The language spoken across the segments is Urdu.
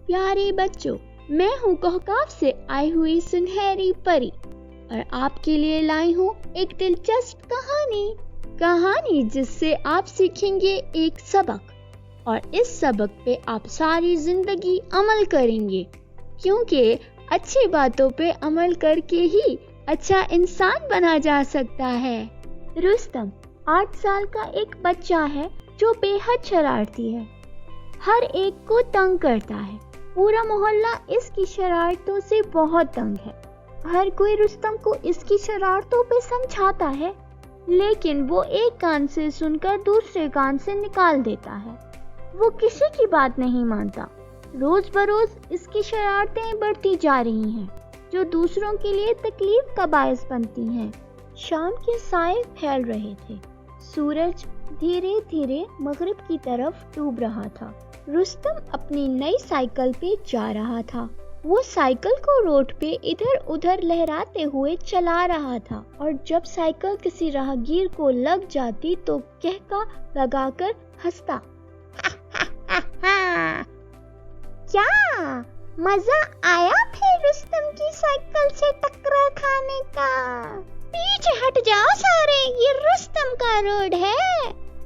پیارے بچوں، میں ہوں کوہکاف سے آئی ہوئی سنہری پری اور آپ کے لیے لائی ہوں ایک دلچسپ کہانی جس سے آپ سیکھیں گے ایک سبق، اور اس سبق پہ آپ ساری زندگی عمل کریں گے، کیونکہ اچھی باتوں پہ عمل کر کے ہی اچھا انسان بنا جا سکتا ہے۔ رستم 8 سال کا ایک بچہ ہے جو بے حد شرارتی ہے، ہر ایک کو تنگ کرتا ہے۔ پورا محلہ اس کی شرارتوں سے بہت تنگ ہے۔ ہر کوئی رستم کو اس کی شرارتوں پہ سمجھاتا ہے، لیکن وہ ایک کان سے سن کر دوسرے کان سے نکال دیتا ہے۔ وہ کسی کی بات نہیں مانتا۔ روز بروز اس کی شرارتیں بڑھتی جا رہی ہیں، جو دوسروں کے لیے تکلیف کا باعث بنتی ہیں۔ شام کے سائے پھیل رہے تھے، سورج دھیرے دھیرے مغرب کی طرف ڈوب رہا تھا۔ رستم اپنی نئی سائیکل پہ جا رہا تھا۔ وہ سائیکل کو روڈ پہ ادھر ادھر لہراتے ہوئے چلا رہا تھا، اور جب سائیکل کسی راہگیر کو لگ جاتی تو کہکا لگا کر ہنستا۔ کیا مزہ آیا پھر رستم کی سائیکل سے ٹکرا کھانے کا؟ پیچھے ہٹ جاؤ سارے، یہ رستم کا روڈ ہے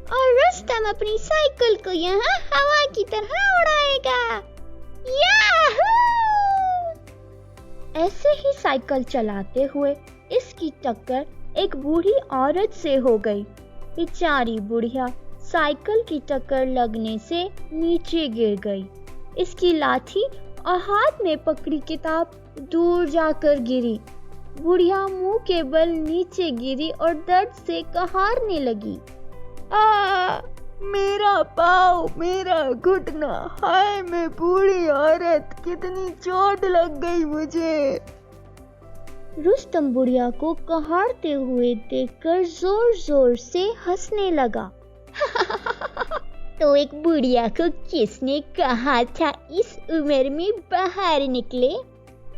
اور رستم اپنی سائیکل کو یہاں ہوا کی طرح اڑائے گا۔ یاہو! ایسے ہی سائیکل چلاتے ہوئے اس کی ٹکر ایک بوڑھی عورت سے ہو گئی۔ بیچاری بڑھیا سائیکل کی ٹکر لگنے سے نیچے گر گئی۔ اس کی لاٹھی اور ہاتھ میں پکڑی کتاب دور جا کر گری۔ بڑھیا منہ کے بل نیچے گری اور درد سے کہارنے لگی۔ میرا پاؤں، میرا گھٹنا، ہائے میں بوڑھی عورت، کتنی چوٹ لگ گئی مجھے۔ رستم بڑھیا کو کہارتے ہوئے دیکھ کر زور زور سے ہنسنے لگا۔ تو ایک بڑھیا کو کس نے کہا تھا اس عمر میں باہر نکلے؟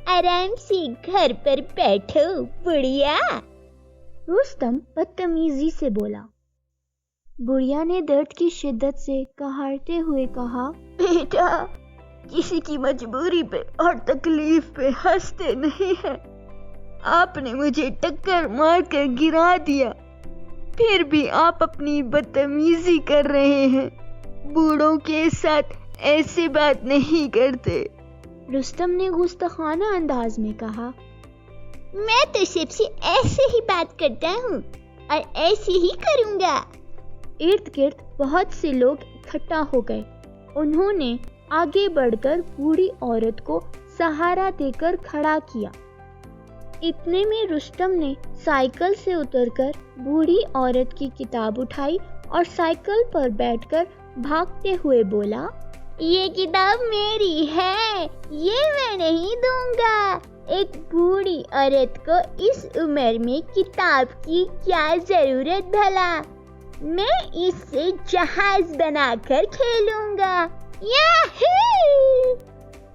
آرام سے گھر پر بیٹھو بڑھیا۔ رستم بدتمیزی سے بولا۔ بڑھیا نے درد کی شدت سے کہارتے ہوئے کہا، بیٹا، کسی کی مجبوری پہ اور تکلیف پہ ہنستے نہیں ہیں۔ آپ نے مجھے ٹکر مار کر گرا دیا، پھر بھی آپ اپنی بدتمیزی کر رہے ہیں۔ بوڑھوں کے ساتھ ایسی بات نہیں کرتے۔ رستم نے گستاخانہ انداز میں کہا، میں تو سب سے ایسے ہی بات کرتا ہوں اور ایسے ہی کروں گا۔ ارد گرد بہت سے لوگ اکٹھا ہو گئے۔ انہوں نے آگے بڑھ کر بوڑھی عورت کو سہارا دے کر کھڑا کیا۔ اتنے میں رستم نے سائیکل سے اتر کر بوڑھی عورت کی کتاب اٹھائی اور سائیکل پر بیٹھ کر بھاگتے ہوئے بولا، یہ کتاب میری ہے، یہ میں نہیں دوں گا۔ ایک بوڑھی عورت کو اس عمر میں کتاب کی کیا ضرورت بھلا؟ میں اس سے جہاز بنا کر کھیلوں گا۔ یاہو!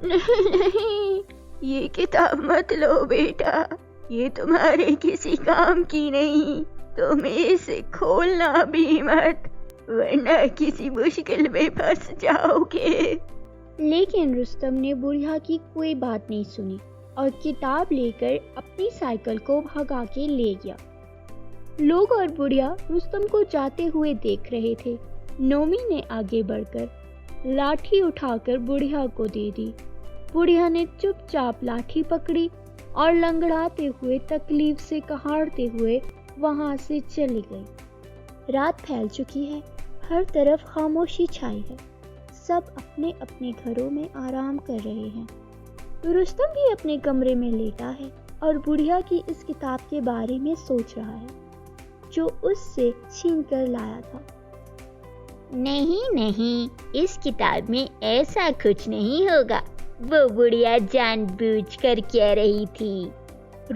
نہیں، یہ کتاب مت لو بیٹا، یہ تمہارے کسی کام کی نہیں، تم اسے کھولنا بھی مت، ورنہ کسی مشکل میں پھنس جاؤ گے۔ لیکن رستم نے بڑھیا کی کوئی بات نہیں سنی اور کتاب لے کر اپنی سائیکل کو بھگا کے لے گیا۔ لوگ اور بڑھیا رستم کو جاتے ہوئے دیکھ رہے تھے۔ نومی نے آگے بڑھ کر لاٹھی اٹھا کر بڑھیا کو دے دی۔ بڑھیا نے چپ چاپ لاٹھی پکڑی اور لنگڑاتے ہوئے تکلیف سے کہارتے ہوئے وہاں سے چلی گئی۔ رات پھیل چکی ہے، ہر طرف خاموشی چھائی ہے، سب اپنے اپنے گھروں میں آرام کر رہے ہیں۔ رستم بھی اپنے کمرے میں لیٹا ہے اور بڑھیا کی اس کتاب کے بارے میں سوچ رہا ہے جو اس سے چھین کر لایا تھا۔ نہیں، اس کتاب میں ایسا کچھ نہیں ہوگا، وہ بڑھیا جان بوجھ کر کہہ رہی تھی۔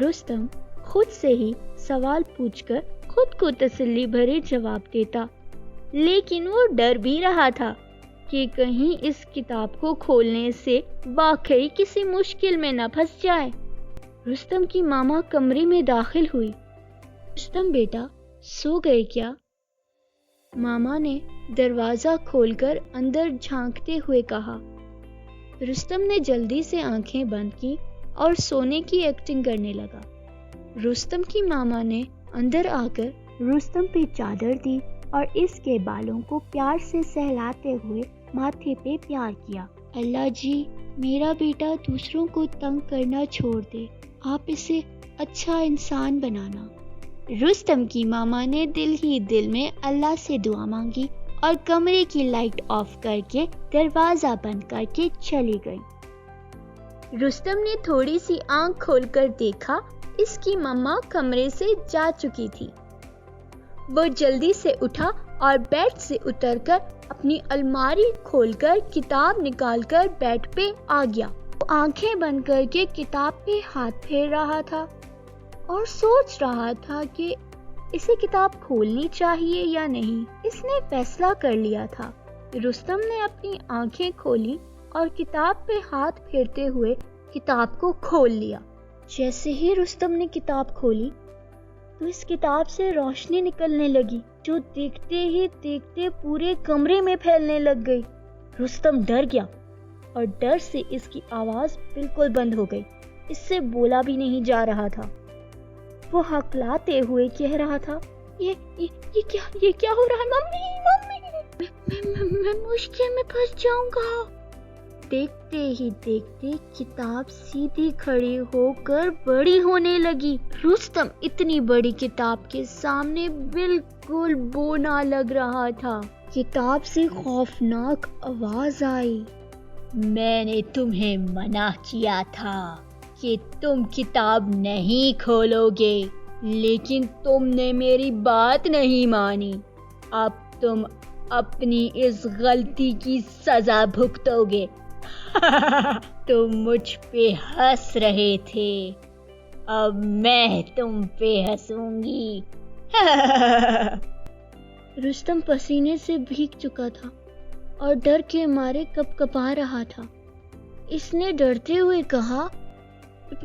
رستم خود سے ہی سوال پوچھ کر خود کو تسلی بھرے جواب دیتا، لیکن وہ ڈر بھی رہا تھا کہ کہیں اس کتاب کو کھولنے سے واقعی کسی مشکل میں نہ پھنس جائے۔ رستم کی ماما کمرے میں داخل ہوئی۔ رستم بیٹا، سو گئے کیا؟ ماما نے دروازہ کھول کر اندر جھانکتے ہوئے کہا۔ رستم نے جلدی سے آنکھیں بند کی اور سونے کی ایکٹنگ کرنے لگا۔ رستم کی ماما نے اندر آ کر رستم پہ چادر دی اور اس کے بالوں کو پیار سے سہلاتے ہوئے ماتھے پہ پیار کیا۔ اللہ جی، میرا بیٹا دوسروں کو تنگ کرنا چھوڑ دے، آپ اسے اچھا انسان بنانا۔ رستم کی ماما نے دل ہی دل میں اللہ سے دعا مانگی اور کمرے کی لائٹ آف کر کے دروازہ بند کر کے چلی گئی۔ رستم نے تھوڑی سی آنکھ کھول کر دیکھا، اس کی ماما کمرے سے جا چکی تھی۔ وہ جلدی سے اٹھا اور بیڈ سے اتر کر اپنی الماری کھول کر کتاب نکال کر بیڈ پہ آ گیا۔ وہ آنکھیں بند کر کے کتاب پہ ہاتھ پھیر رہا تھا اور سوچ رہا تھا کہ اسے کتاب کھولنی چاہیے یا نہیں۔ اس نے فیصلہ کر لیا تھا۔ رستم نے اپنی آنکھیں کھولی اور کتاب پہ ہاتھ پھیرتے ہوئے کتاب کو کھول لیا۔ جیسے ہی رستم نے کتاب کھولی تو اس کتاب سے روشنی نکلنے لگی جو دیکھتے ہی دیکھتے پورے کمرے میں پھیلنے لگ گئی۔ رستم ڈر گیا اور ڈر سے اس کی آواز بالکل بند ہو گئی، اس سے بولا بھی نہیں جا رہا تھا۔ وہ ہکلاتے ہوئے کہہ رہا تھا، یہ کیا ہو رہا ہے؟ ممی میں مشکل میں پھنس جاؤں گا۔ دیکھتے ہی دیکھتے کتاب سیدھی کھڑی ہو کر بڑی ہونے لگی۔ رستم اتنی بڑی کتاب کے سامنے بالکل بونا لگ رہا تھا۔ کتاب سے خوفناک آواز آئی، میں نے تمہیں منع کیا تھا کہ تم کتاب نہیں کھولو گے، لیکن تم نے میری بات نہیں مانی۔ اب تم اپنی اس غلطی کی سزا بھگتو گے۔ تم مجھ پہ ہنس رہے تھے، اب میں تم پہ ہنسوں گی۔ رستم پسینے سے بھیگ چکا تھا اور ڈر کے مارے کپ کپا رہا تھا۔ اس نے ڈرتے ہوئے کہا،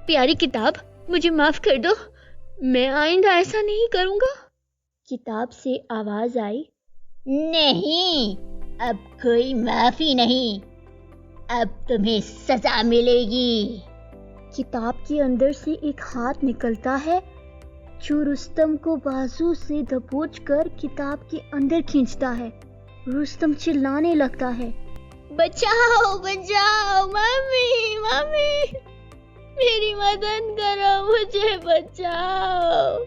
پیاری کتاب، مجھے معاف کر دو، میں آئندہ ایسا نہیں کروں گا۔ کتاب سے آواز آئی، نہیں، اب کوئی معافی نہیں، اب تمہیں سزا ملے گی۔ کتاب کے اندر سے ایک ہاتھ نکلتا ہے جو رستم کو بازو سے دبوچ کر کتاب کے اندر کھینچتا ہے۔ رستم چلانے لگتا ہے، بچاؤ بچاؤ، ممی ممی، میری مدد کرو، مجھے بچاؤ۔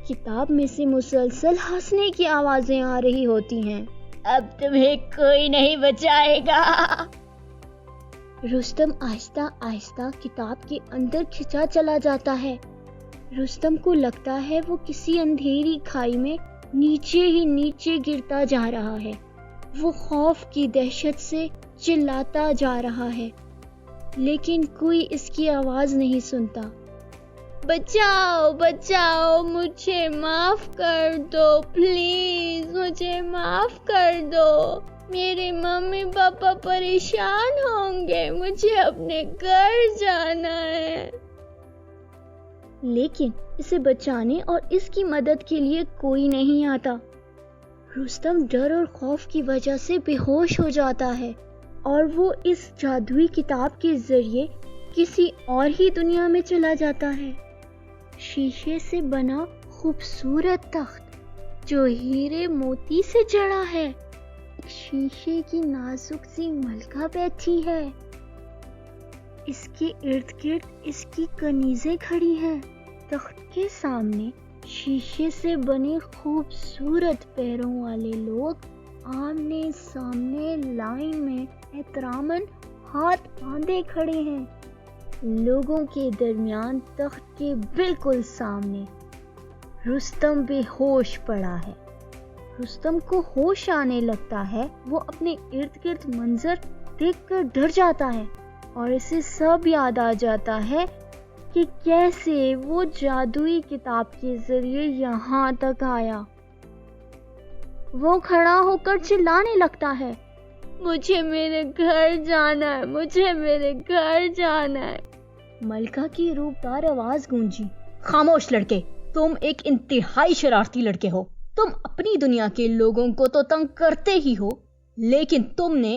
کتاب میں سے مسلسل ہنسنے کی آوازیں آ رہی ہوتی ہیں، اب تمہیں کوئی نہیں بچائے گا۔ رستم آہستہ آہستہ کتاب کے اندر کھنچا چلا جاتا ہے۔ رستم کو لگتا ہے وہ کسی اندھیری کھائی میں نیچے ہی نیچے گرتا جا رہا ہے۔ وہ خوف کی دہشت سے چلاتا جا رہا ہے، لیکن کوئی اس کی آواز نہیں سنتا۔ بچاؤ بچاؤ، مجھے معاف کر دو، پلیز مجھے معاف کر دو، میرے ممی پاپا پریشان ہوں گے، مجھے اپنے گھر جانا ہے۔ لیکن اسے بچانے اور اس کی مدد کے لیے کوئی نہیں آتا۔ رستم ڈر اور خوف کی وجہ سے بے ہوش ہو جاتا ہے اور وہ اس جادوئی کتاب کے ذریعے کسی اور ہی دنیا میں چلا جاتا ہے۔ شیشے سے بنا خوبصورت تخت جو ہیرے موتی سے جڑا ہے، شیشے کی نازک سی ملکہ بیٹھی ہے، اس کے ارد گرد اس کی کنیزیں کھڑی ہیں۔ تخت کے سامنے شیشے سے بنے خوبصورت پیروں والے لوگ آمنے سامنے لائن میں احتراماً ہاتھ باندھے کھڑے ہیں۔ لوگوں کے درمیان تخت کے بالکل سامنے رستم بے ہوش پڑا ہے۔ رستم کو ہوش آنے لگتا ہے، وہ اپنے ارد گرد منظر دیکھ کر ڈر جاتا ہے اور اسے سب یاد آ جاتا ہے کہ کیسے وہ جادوئی کتاب کے ذریعے یہاں تک آیا۔ وہ کھڑا ہو کر چلانے لگتا ہے، مجھے میرے گھر جانا ہے، مجھے میرے گھر جانا ہے۔ ملکہ کی روپدار آواز گونجی، خاموش لڑکے، تم ایک انتہائی شرارتی لڑکے ہو۔ تم اپنی دنیا کے لوگوں کو تو تنگ کرتے ہی ہو، لیکن تم نے